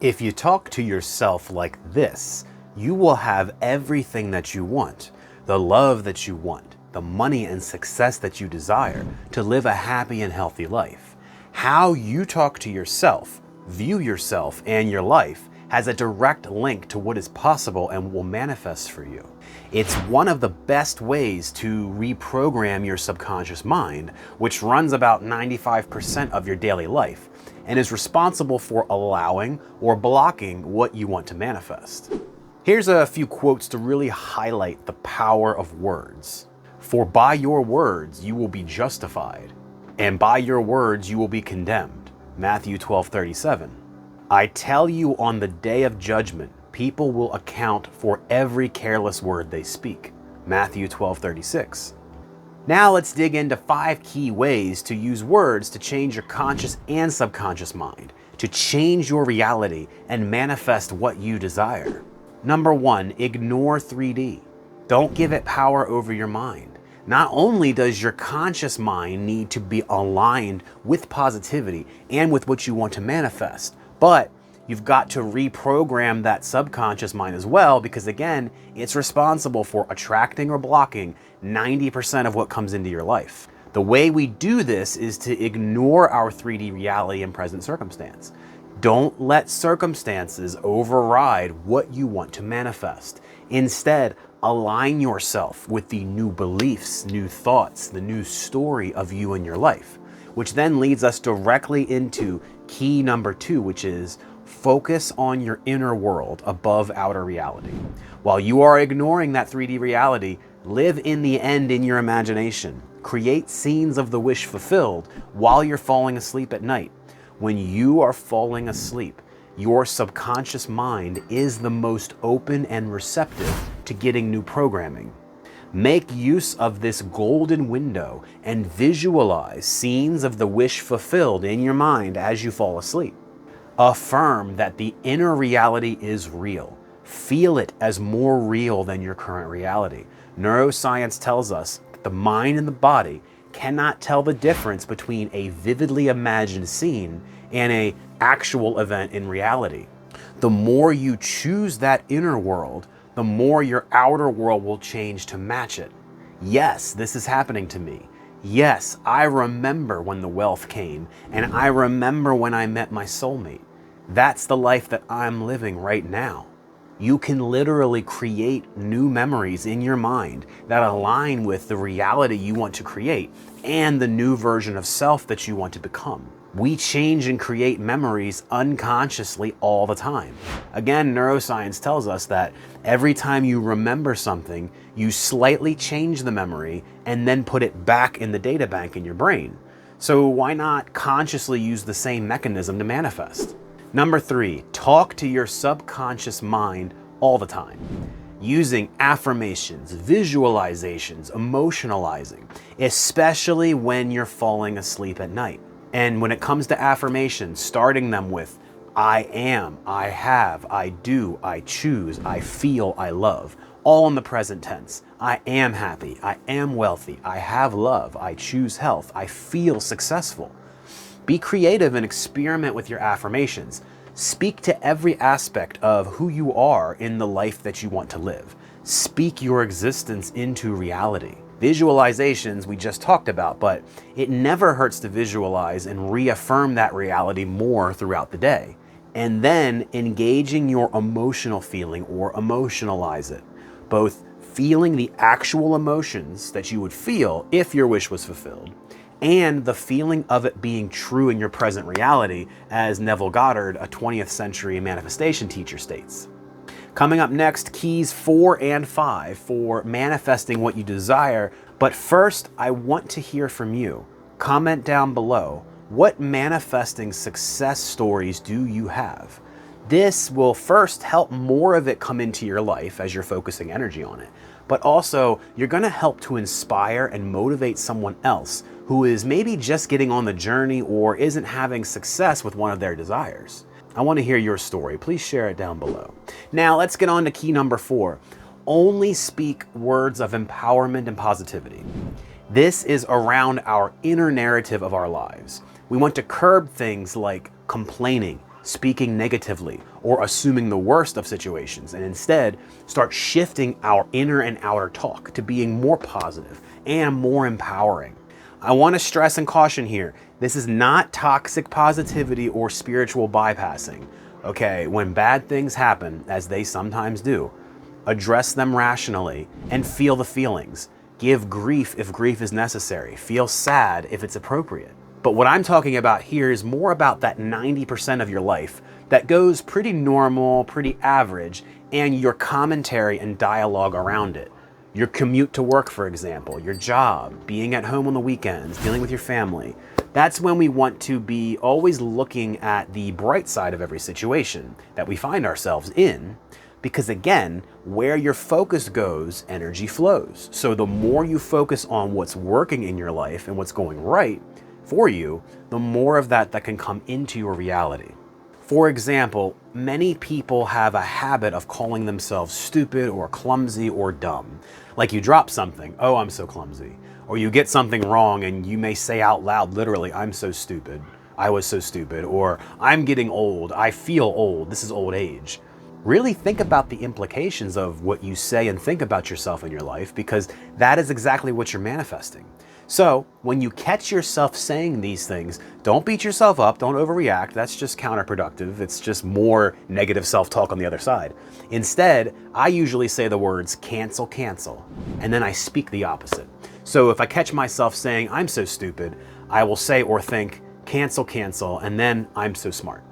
If you talk to yourself like this, you will have everything that you want, the love that you want, the money and success that you desire to live a happy and healthy life. How you talk to yourself, view yourself, and your life has a direct link to what is possible and will manifest for you. It's one of the best ways to reprogram your subconscious mind, which runs about 95% of your daily life and is responsible for allowing or blocking what you want to manifest. Here's a few quotes to really highlight the power of words. For by your words you will be justified, and by your words you will be condemned. Matthew 12:37. I tell you, on the day of judgment, people will account for every careless word they speak. Matthew 12:36. Now let's dig into 5 key ways to use words to change your conscious and subconscious mind, to change your reality and manifest what you desire. Number 1, ignore 3D. Don't give it power over your mind. Not only does your conscious mind need to be aligned with positivity and with what you want to manifest, but you've got to reprogram that subconscious mind as well, because again, it's responsible for attracting or blocking 90% of what comes into your life. The way we do this is to ignore our 3D reality and present circumstance. Don't let circumstances override what you want to manifest. Instead, align yourself with the new beliefs, new thoughts, the new story of you and your life, which then leads us directly into key number 2, which is focus on your inner world above outer reality. While you are ignoring that 3D reality, live in the end in your imagination. Create scenes of the wish fulfilled while you're falling asleep at night. When you are falling asleep, your subconscious mind is the most open and receptive to getting new programming. Make use of this golden window and visualize scenes of the wish fulfilled in your mind as you fall asleep. Affirm that the inner reality is real. Feel it as more real than your current reality. Neuroscience tells us that the mind and the body cannot tell the difference between a vividly imagined scene and an actual event in reality. The more you choose that inner world, the more your outer world will change to match it. Yes, this is happening to me. Yes, I remember when the wealth came, and I remember when I met my soulmate. That's the life that I'm living right now. You can literally create new memories in your mind that align with the reality you want to create and the new version of self that you want to become. We change and create memories unconsciously all the time. Again, neuroscience tells us that every time you remember something, you slightly change the memory and then put it back in the data bank in your brain. So why not consciously use the same mechanism to manifest? Number 3, talk to your subconscious mind all the time, using affirmations, visualizations, emotionalizing, especially when you're falling asleep at night. And when it comes to affirmations, starting them with I am, I have, I do, I choose, I feel, I love, all in the present tense. I am happy, I am wealthy, I have love, I choose health, I feel successful. Be creative and experiment with your affirmations. Speak to every aspect of who you are in the life that you want to live. Speak your existence into reality. Visualizations we just talked about, but it never hurts to visualize and reaffirm that reality more throughout the day. And then engaging your emotional feeling or emotionalize it. Both feeling the actual emotions that you would feel if your wish was fulfilled, and the feeling of it being true in your present reality, as Neville Goddard, a 20th century manifestation teacher, states. Coming up next, keys 4 and 5 for manifesting what you desire. But first, I want to hear from you. Comment down below, what manifesting success stories do you have? This will first help more of it come into your life as you're focusing energy on it. But also, you're going to help to inspire and motivate someone else who is maybe just getting on the journey or isn't having success with one of their desires. I want to hear your story. Please share it down below. Now let's get on to key number 4. Only speak words of empowerment and positivity. This is around our inner narrative of our lives. We want to curb things like complaining, speaking negatively or assuming the worst of situations, and instead start shifting our inner and outer talk to being more positive and more empowering. I want to stress and caution here, this is not toxic positivity or spiritual bypassing. Okay, when bad things happen, as they sometimes do, address them rationally and feel the feelings. Give grief if grief is necessary. Feel sad if it's appropriate. But what I'm talking about here is more about that 90% of your life that goes pretty normal, pretty average, and your commentary and dialogue around it. Your commute to work, for example, your job, being at home on the weekends, dealing with your family. That's when we want to be always looking at the bright side of every situation that we find ourselves in. Because again, where your focus goes, energy flows. So the more you focus on what's working in your life and what's going right for you, the more of that can come into your reality. For example, many people have a habit of calling themselves stupid or clumsy or dumb. Like you drop something, oh, I'm so clumsy. Or you get something wrong and you may say out loud, literally, I'm so stupid. I was so stupid. Or I'm getting old. I feel old. This is old age. Really think about the implications of what you say and think about yourself in your life, because that is exactly what you're manifesting. So when you catch yourself saying these things, don't beat yourself up, don't overreact. That's just counterproductive. It's just more negative self-talk on the other side. Instead, I usually say the words cancel, cancel, and then I speak the opposite. So if I catch myself saying I'm so stupid, I will say or think cancel, cancel, and then I'm so smart.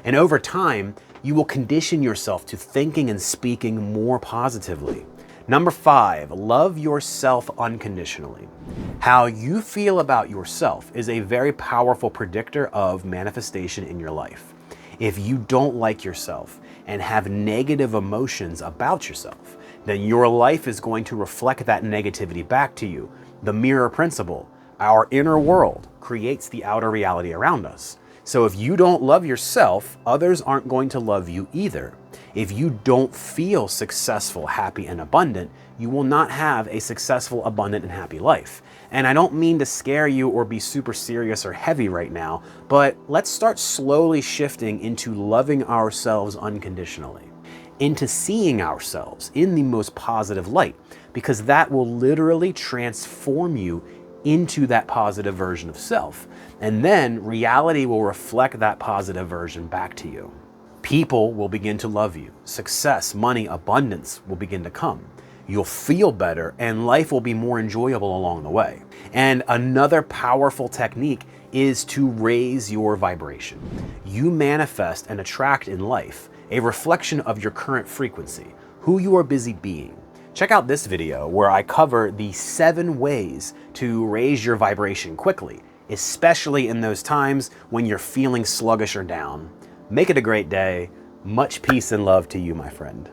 And over time, you will condition yourself to thinking and speaking more positively. Number 5, love yourself unconditionally. How you feel about yourself is a very powerful predictor of manifestation in your life. If you don't like yourself and have negative emotions about yourself, then your life is going to reflect that negativity back to you. The mirror principle, our inner world creates the outer reality around us. So if you don't love yourself, others aren't going to love you either. If you don't feel successful, happy, and abundant, you will not have a successful, abundant, and happy life. And I don't mean to scare you or be super serious or heavy right now, but let's start slowly shifting into loving ourselves unconditionally, into seeing ourselves in the most positive light, because that will literally transform you into that positive version of self. And then reality will reflect that positive version back to you. People will begin to love you. Success, money, abundance will begin to come. You'll feel better and life will be more enjoyable along the way. And another powerful technique is to raise your vibration. You manifest and attract in life a reflection of your current frequency, who you are busy being. Check out this video where I cover the 7 ways to raise your vibration quickly, especially in those times when you're feeling sluggish or down. Make it a great day. Much peace and love to you, my friend.